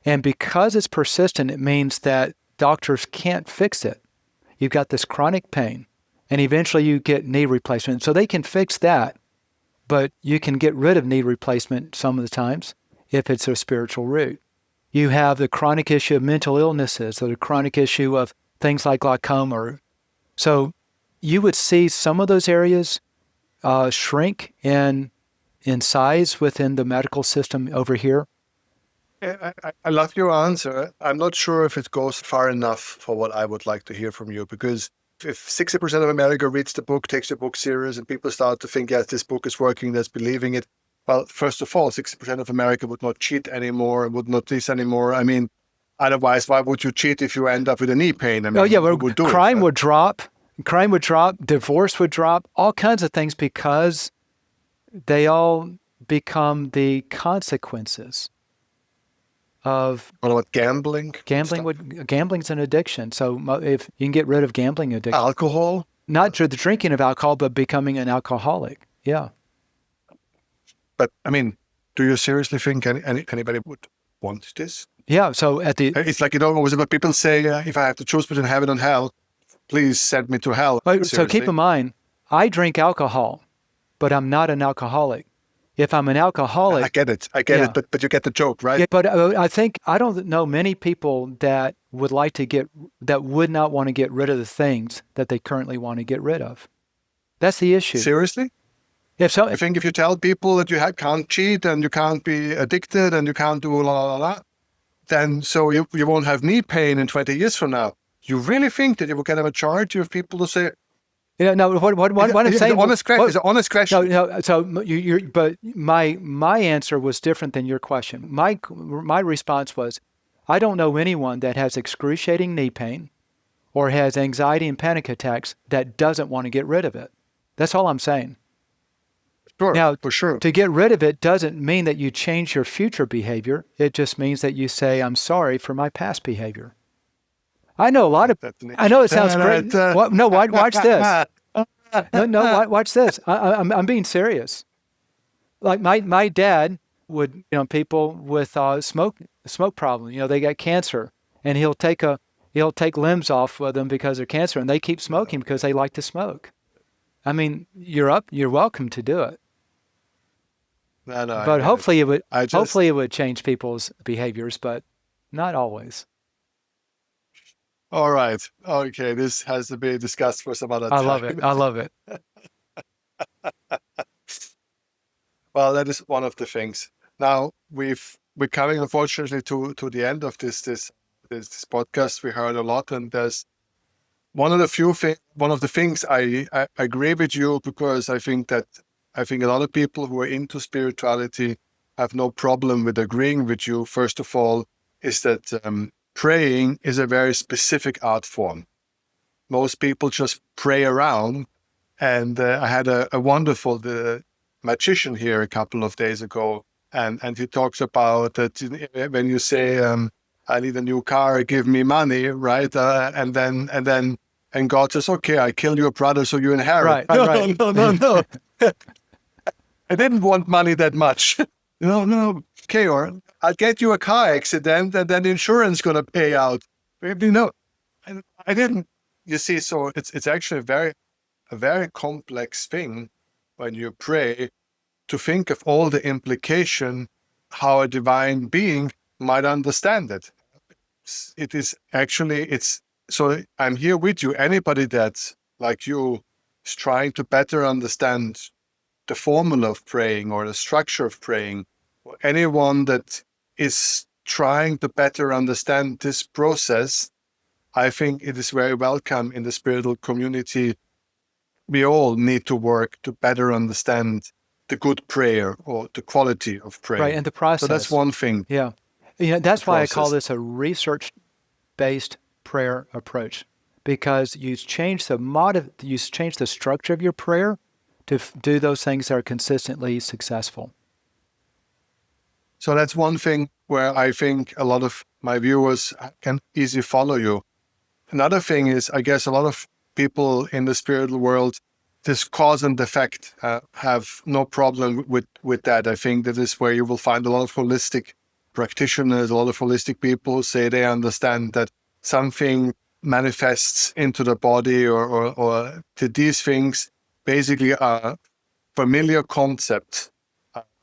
B: And because it's persistent, it means that doctors can't fix it. You've got this chronic pain, and eventually you get knee replacement. So they can fix that, but you can get rid of knee replacement some of the times if it's a spiritual root. You have the chronic issue of mental illnesses, or the chronic issue of things like glaucoma. So you would see some of those areas shrink in size within the medical system over here.
A: I love your answer. I'm not sure if it goes far enough for what I would like to hear from you, because if 60% of America reads the book, takes the book serious, and people start to think, yes, this book is working, that's believing it. Well, first of all, 60% of America would not cheat anymore, would not this anymore. I mean, otherwise, why would you cheat if you end up with a knee pain? I mean,
B: crime would drop. Crime would drop, divorce would drop, all kinds of things, because they all become the consequences of...
A: What about gambling?
B: Gambling's an addiction. So if you can get rid of gambling addiction.
A: Alcohol?
B: Not the drinking of alcohol, but becoming an alcoholic. Yeah.
A: But, I mean, do you seriously think anybody would want this?
B: Yeah, so
A: it's like, always about people say, if I have to choose between heaven and hell, please send me to hell.
B: So keep in mind, I drink alcohol, but I'm not an alcoholic. If I'm an alcoholic...
A: I get it, but you get the joke, right?
B: Yeah, but I don't know many people that would not want to get rid of the things that they currently want to get rid of. That's the issue.
A: Seriously? I think if you tell people that you can't cheat and you can't be addicted and you can't do then so you won't have knee pain in 20 years from now. You really think that you will get a majority of people to say...
B: No, what I'm saying...
A: It's an honest question.
B: No, so but my answer was different than your question. My response was, I don't know anyone that has excruciating knee pain or has anxiety and panic attacks that doesn't want to get rid of it. That's all I'm saying.
A: Sure,
B: now,
A: for sure.
B: To get rid of it doesn't mean that you change your future behavior. It just means that you say, I'm sorry for my past behavior. I know a lot of... I know it sounds great. No, watch this. No, watch this. I'm being serious. Like my dad would, people with smoke problem, they got cancer, and he'll take limbs off of them because of cancer, and they keep smoking because they like to smoke. I mean, you're welcome to do it.
A: No,
B: but hopefully it would change people's behaviors, but not always.
A: All right. Okay, this has to be discussed for some other
B: I
A: time.
B: love it. I love it.
A: Well, that is one of the things. Now we're coming unfortunately to the end of this podcast. We heard a lot, and there's one of the things I agree with you, because I think a lot of people who are into spirituality have no problem with agreeing with you. First of all, is that praying is a very specific art form. Most people just pray around. And I had a wonderful magician here a couple of days ago, and he talks about that when you say, "I need a new car, give me money," right? And God says, "Okay, I kill your brother, so you inherit."
B: Right,
A: No,
B: right.
A: no, no, no. I didn't want money that much. No, no. Okay, or I'll get you a car accident, and then the insurance gonna pay out. Maybe no, I didn't. You see, so it's actually a very complex thing when you pray to think of all the implication, how a divine being might understand it. It is actually, it's so I'm here with you. Anybody that's like you is trying to better understand the formula of praying or the structure of praying, or anyone that is trying to better understand this process, I think it is very welcome in the spiritual community. We all need to work to better understand the good prayer or the quality of
B: Right.
A: praying.
B: And the
A: So that's
B: process.
A: one thing,
B: Yeah.
A: the
B: That's why I call
A: process.
B: this a research-based prayer approach, because you change you change the structure of your prayer to do those things that are consistently successful.
A: So that's one thing where I think a lot of my viewers can easily follow you. Another thing is, I guess a lot of people in the spiritual world, this cause and effect, have no problem with that. I think that is where you will find a lot of holistic practitioners, a lot of holistic people who say they understand that something manifests into the body, or to these things basically are familiar concepts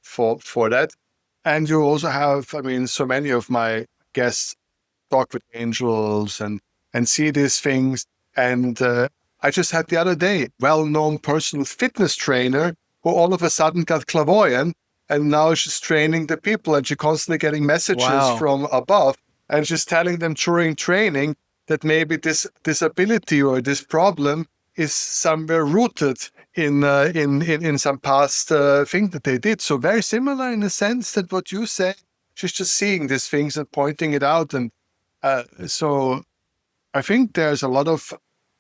A: for that. And you also have, I mean, so many of my guests talk with angels and see these things. And I just had the other day, well-known personal fitness trainer who all of a sudden got clairvoyant, and now she's training the people, and she's constantly getting messages
B: Wow.
A: from above, and she's telling them during training that maybe this disability or this problem is somewhere rooted in some past thing that they did. So very similar in the sense that what you say, she's just seeing these things and pointing it out. And so I think there's a lot of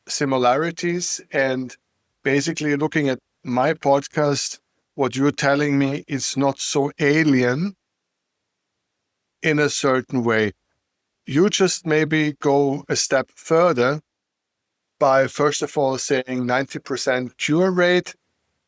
A: similarities, and basically looking at my podcast, what you're telling me is not so alien in a certain way. You just maybe go a step further by, first of all, saying 90% cure rate,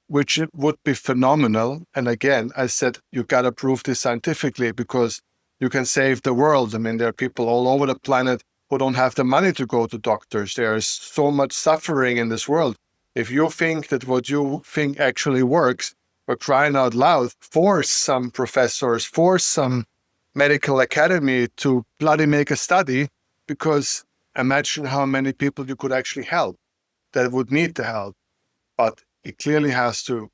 A: which would be phenomenal. And again, I said, you got to prove this scientifically, because you can save the world. I mean, there are people all over the planet who don't have the money to go to doctors. There is so much suffering in this world. If you think that what you think actually works, we're crying out loud, force some professors, force some medical academy to bloody make a study, because imagine how many people you could actually help that would need the help. But it clearly has to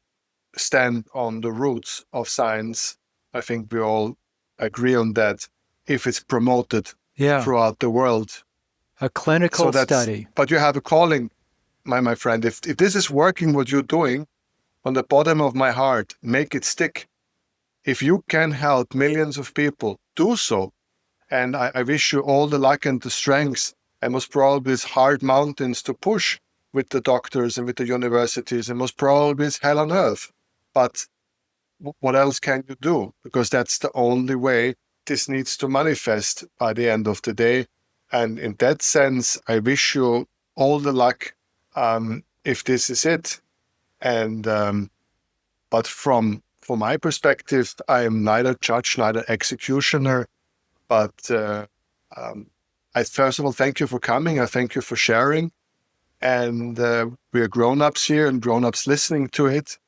A: stand on the roots of science. I think we all agree on that, if it's promoted
B: Yeah.
A: throughout the world.
B: A clinical
A: So
B: study.
A: but you have a calling, my friend. If this is working, what you're doing, on the bottom of my heart, make it stick. If you can help millions of people, do so. And I wish you all the luck and the strength, and most probably it's hard mountains to push with the doctors and with the universities, and most probably it's hell on earth. But what else can you do? Because that's the only way this needs to manifest by the end of the day. And in that sense, I wish you all the luck, if this is it. And but from my perspective, I am neither judge, neither executioner. But I first of all thank you for coming. I thank you for sharing. And we are grown-ups here and grown-ups listening to it.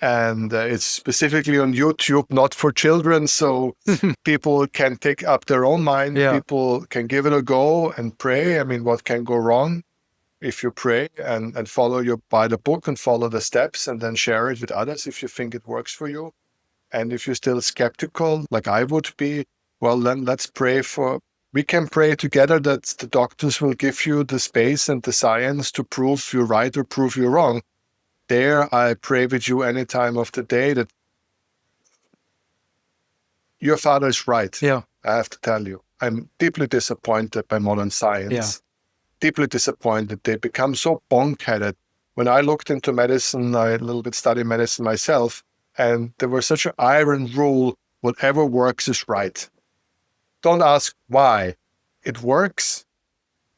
A: And it's specifically on YouTube, not for children. So people can take up their own mind.
B: Yeah.
A: People can give it a go and pray. I mean, what can go wrong if you pray and buy the book and follow the steps and then share it with others if you think it works for you. And if you're still skeptical, like I would be, well, then let's pray we can pray together that the doctors will give you the space and the science to prove you're right or prove you're wrong. There, I pray with you any time of the day that your father is right.
B: Yeah.
A: I have to tell you, I'm deeply disappointed by modern science.
B: Yeah.
A: Deeply disappointed. They become so bonk-headed. When I looked into medicine, I a little bit studied medicine myself, and there was such an iron rule, whatever works is right. Don't ask why. It works,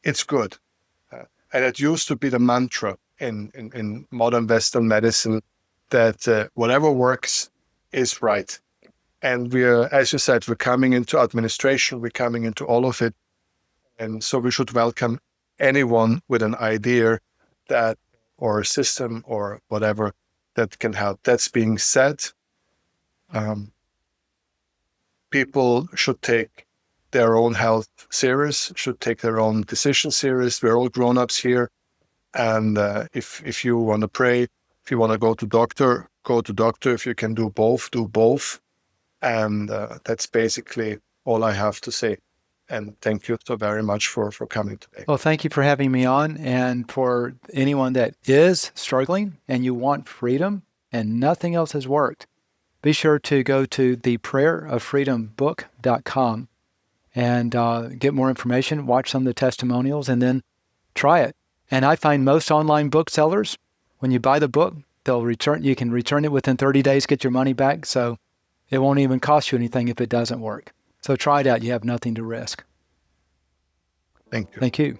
A: it's good. And it used to be the mantra in modern Western medicine that whatever works is right. And as you said, we're coming into administration, we're coming into all of it. And so we should welcome anyone with an idea that, or a system or whatever that can help. That's being said, people should take their own health serious, should take their own decisions serious. We're all grown-ups here. And if you want to pray, if you want to go to doctor, go to doctor. If you can do both, do both. And that's basically all I have to say. And thank you so very much for coming today.
B: Well, thank you for having me on. And for anyone that is struggling and you want freedom and nothing else has worked, be sure to go to theprayeroffreedombook.com and get more information, watch some of the testimonials, and then try it. And I find most online booksellers, when you buy the book, you can return it within 30 days, get your money back. So it won't even cost you anything if it doesn't work. So try it out. You have nothing to risk.
A: Thank you.
B: Thank you.